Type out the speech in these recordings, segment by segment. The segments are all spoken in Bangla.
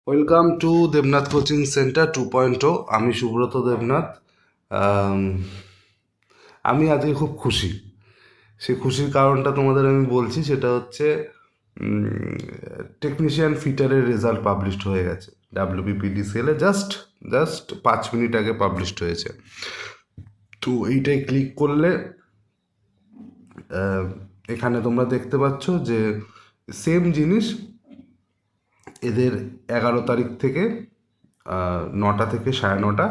Welcome to Debnath coaching centre 2.0। আমি সুব্রত দেবনাথ। আম, আমি আজকে খুব খুশি। সেই খুশির কারণটা তোমাদের আমি বলছি, সেটা হচ্ছে টেকনিশিয়ান ফিটারের রেজাল্ট পাবলিশড হয়ে গেছে। ডাব্লিউবিপিডিসিএলে জাস্ট জাস্ট 5 মিনিট আগে পাবলিশড হয়েছে। তো এইটাই ক্লিক করলে এখানে তোমরা দেখতে পাচ্ছ যে সেম জিনিস এদের 11 তারিখ থেকে 9টা থেকে 9:30,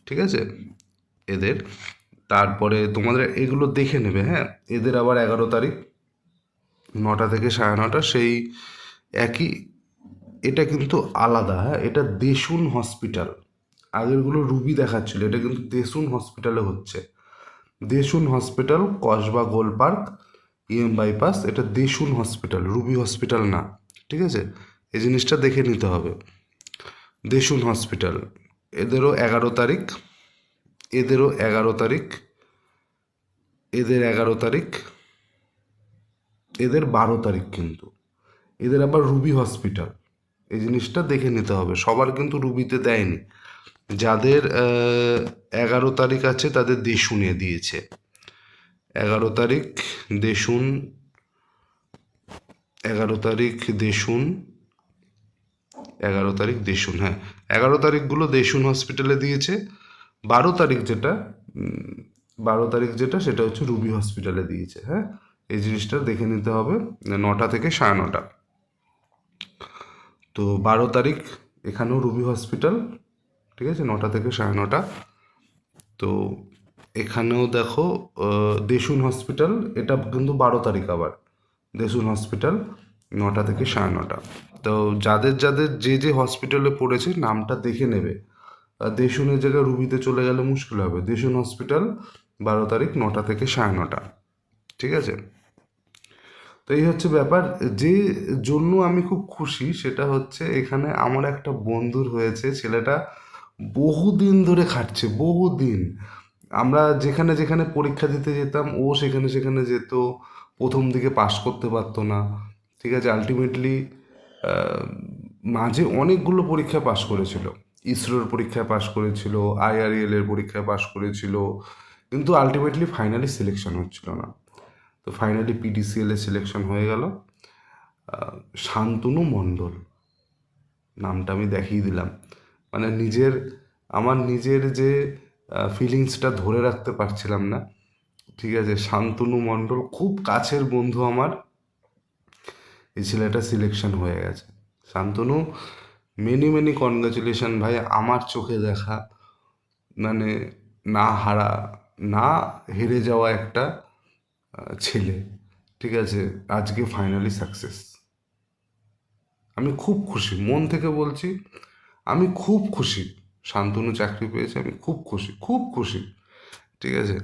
ঠিক আছে এদের। তারপরে তোমাদের এগুলো দেখে নেবে, হ্যাঁ। এদের আবার 11 তারিখ 9টা থেকে 9:30 সেই একই। এটা কিন্তু আলাদা, হ্যাঁ, এটা দেশুন হসপিটাল। আগেরগুলো রুবি দেখাচ্ছিল, এটা কিন্তু দেশুন হসপিটালে হচ্ছে। দেশুন হসপিটাল, কসবা গোল পার্ক, বাইপাস। এটা দেশুন হসপিটাল, রুবি হসপিটাল না, ঠিক আছে। এই জিনিসটা দেখে নিতে হবে। দেশুন হসপিটাল, এদেরও 11 তারিখ, এদেরও 11 তারিখ, এদের 11 তারিখ, এদের 12 তারিখ। কিন্তু এদের আবার রুবি হসপিটাল, এই জিনিসটা দেখে নিতে হবে। সবার কিন্তু রুবিতে দেয়নি। যাদের 11 তারিখ আছে তাদের দেশুনে দিয়েছে। 11 তারিখ দেশুন, 11 তারিখ দেশুন, 11 তারিখ দেশুন, হ্যাঁ। 11 তারিখগুলো দেশুন হসপিটালে দিয়েছে। 12 তারিখ যেটা, 12 তারিখ যেটা, সেটা হচ্ছে রুবি হসপিটালে দিয়েছে, হ্যাঁ। এই জিনিসটা দেখে নিতে হবে। 9টা থেকে 9:30। তো 12 তারিখ এখানেও রুবি হসপিটাল, ঠিক আছে, 9টা থেকে 9:30। তো এখানেও দেখো দেশুন হসপিটাল, এটা কিন্তু 12 তারিখ আবার দেশুন হসপিটাল, 9টা থেকে 9:30। তো যাদের যাদের যে যে হসপিটালে পড়েছে নামটা দেখে নেবে। দেশুনের জায়গায় রুবিতে চলে গেলে মুশকিল হবে। দেশুন হসপিটাল 12 তারিখ 9টা থেকে 9:30, ঠিক আছে। তো এই হচ্ছে ব্যাপার। যে জন্য আমি খুব খুশি সেটা হচ্ছে এখানে আমার একটা বন্ধুর হয়েছে। ছেলেটা বহুদিন ধরে খাটছে, বহুদিন। আমরা যেখানে যেখানে পরীক্ষা দিতে যেতাম ও সেখানে সেখানে যেত। প্রথম দিকে পাশ করতে পারতো না, ঠিক আছে। আলটিমেটলি মাঝে অনেকগুলো পরীক্ষায় পাশ করেছিল। ইসরোর পরীক্ষায় পাশ করেছিল, আইআরএল এর পরীক্ষায় পাশ করেছিল, কিন্তু আলটিমেটলি ফাইনালি সিলেকশন হচ্ছিল না। তো ফাইনালি পিডিসিএল এ সিলেকশন হয়ে গেল। শান্তনু মণ্ডল নামটা আমি দেখিয়ে দিলাম। মানে আমার নিজের যে ফিলিংসটা ধরে রাখতে পারছিলাম না, ঠিক আছে। শান্তনু মণ্ডল খুব কাছের বন্ধু আমার, এই ছেলেটা সিলেকশন হয়ে গেছে। শান্তনু, মেনি মেনি কনগ্রাচুলেশন ভাই। আমার চোখে দেখা, মানে না হারা, না হেরে যাওয়া একটা ছেলে, ঠিক আছে, আজকে ফাইনালি সাকসেস। আমি খুব খুশি, মন থেকে বলছি, আমি খুব খুশি। শান্তনু চাকরি পেয়েছে, আমি খুব খুশি, খুব খুশি, ঠিক আছে।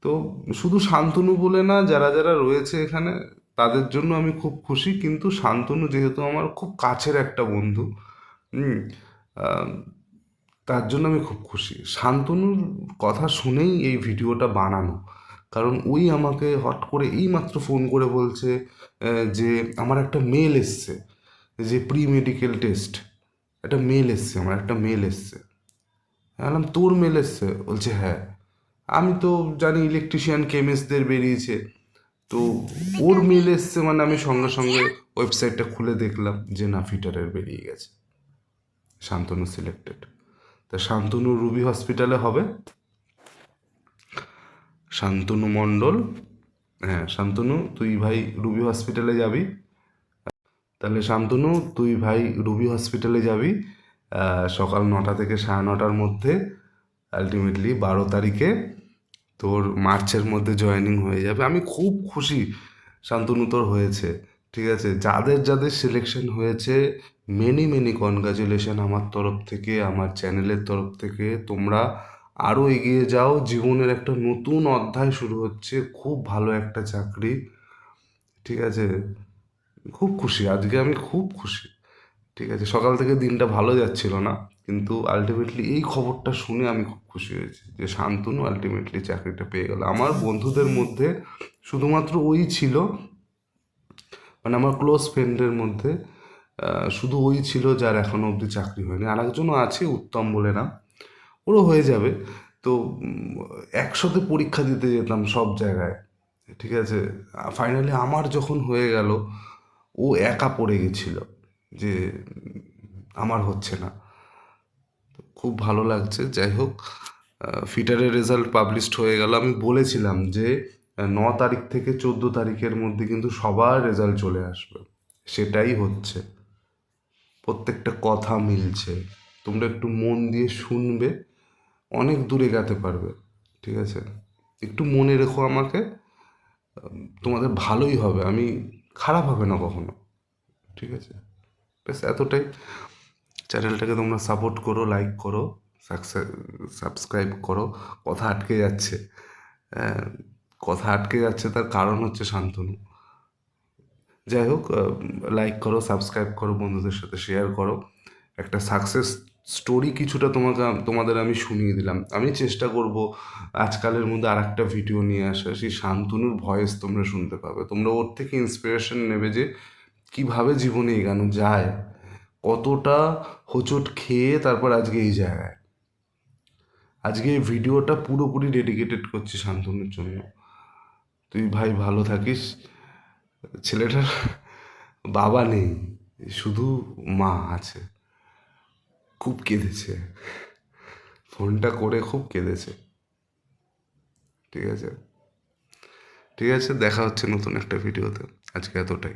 তো শুধু শান্তনু বলে না, যারা যারা রয়েছে এখানে তাদের জন্য আমি খুব খুশি। কিন্তু শান্তনু যেহেতু আমার খুব কাছের একটা বন্ধু, হুম, আহ, তার জন্য আমি খুব খুশি। শান্তনুর কথা শুনেই এই ভিডিওটা বানানো। কারণ ওই আমাকে হট করে এইমাত্র ফোন করে বলছে যে আমার একটা মেল এসছে, যে প্রি মেডিকেল টেস্ট, একটা মেল এসছে, আমার একটা মেল এসছে। বললাম তোর মেল এসছে? বলছে হ্যাঁ। আমি তো জানি ইলেকট্রিশিয়ান কেমিস্টদের বেরিয়েছে, তো ওর মেল এসছে মানে আমি সঙ্গে সঙ্গে ওয়েবসাইটটা খুলে দেখলাম যে না, ফিটারের বেরিয়ে গেছে, শান্তনু সিলেক্টেড। তা শান্তনু রুবি হসপিটালে হবে। শান্তনু মণ্ডল, হ্যাঁ শান্তনু, তুই ভাই রুবি হসপিটালে যাবি। তাহলে শান্তনু, তুই ভাই রুবি হসপিটালে যাবি সকাল 9টা থেকে 9:30-র মধ্যে। আলটিমেটলি 12 তারিখে তোর মার্চের মধ্যে জয়েনিং হয়ে যাবে। আমি খুব খুশি শান্তনু তোর হয়েছে, ঠিক আছে। যাদের যাদের সিলেকশন হয়েছে, মেনি মেনি কনগ্রাচুলেশন আমার তরফ থেকে, আমার চ্যানেলের তরফ থেকে। তোমরা আরও এগিয়ে যাও, জীবনের একটা নতুন অধ্যায় শুরু হচ্ছে, খুব ভালো একটা চাকরি, ঠিক আছে। খুব খুশি আজকে, আমি খুব খুশি, ঠিক আছে। সকাল থেকে দিনটা ভালো যাচ্ছিল না, কিন্তু আলটিমেটলি এই খবরটা শুনে আমি খুব খুশি হয়েছি যে শান্তনু আলটিমেটলি চাকরিটা পেয়ে গেল। আমার বন্ধুদের মধ্যে শুধুমাত্র ওই ছিল, মানে আমার ক্লোজ ফ্রেন্ডের মধ্যে শুধু ওই ছিল যার এখনো অবধি চাকরি হয়নি, আর একজনও আছে উত্তম বলে নাম, ওরও হয়ে যাবে। তো একসাথে পরীক্ষা দিতে যেতাম সব জায়গায়, ঠিক আছে। ফাইনালি আমার যখন হয়ে গেল, ও একা পড়ে গেছিল যে আমার হচ্ছে না। খুব ভালো লাগছে। যাই হোক, ফিটারের রেজাল্ট পাবলিশড হয়ে গেল। আমি বলেছিলাম যে 9 তারিখ থেকে 14 তারিখের মধ্যে কিন্তু সবার রেজাল্ট চলে আসবে, সেটাই হচ্ছে। প্রত্যেকটা কথা মিলছে, তোমরা একটু মন দিয়ে শুনবে, অনেক দূরে যেতে পারবে, ঠিক আছে। একটু মনে রেখো আমাকে, তোমাদের ভালোই হবে, আমি খারাপ হবে না কখনো, ঠিক আছে। ব্যাস এতটাই। চ্যানেলটাকে তোমরা সাপোর্ট করো, লাইক করো, সাবস্ক্রাইব করো। কথা আটকে যাচ্ছে, আহ, কথা আটকে যাচ্ছে, তার কারণ হচ্ছে শান্তনু। যাই হোক, লাইক করো, সাবস্ক্রাইব করো, বন্ধুদের সাথে শেয়ার করো। একটা সাকসেস স্টোরি কিছুটা তোমাদের আমি শুনিয়ে দিলাম। আমি চেষ্টা করব আজকালের মধ্যে আর একটা ভিডিও নিয়ে আসা, সেই শান্তনুর ভয়েস তোমরা শুনতে পাবে, তোমরা ওর থেকে ইন্সপিরেশন নেবে যে কিভাবে জীবনে এগানো যায়, কতটা হোঁচট খেয়ে তারপর আজকে এই জায়গায়। আজকে এই ভিডিওটা পুরোপুরি ডেডিকেটেড করছি শান্তনুর জন্য। তুই ভাই ভালো থাকিস। ছেলেটার বাবা নেই, শুধু মা আছে। খুব কেঁদেছে, ফোনটা করে খুব কেঁদেছে, ঠিক আছে। ঠিক আছে, দেখা হচ্ছে নতুন একটা ভিডিওতে। আজকে এতটাই।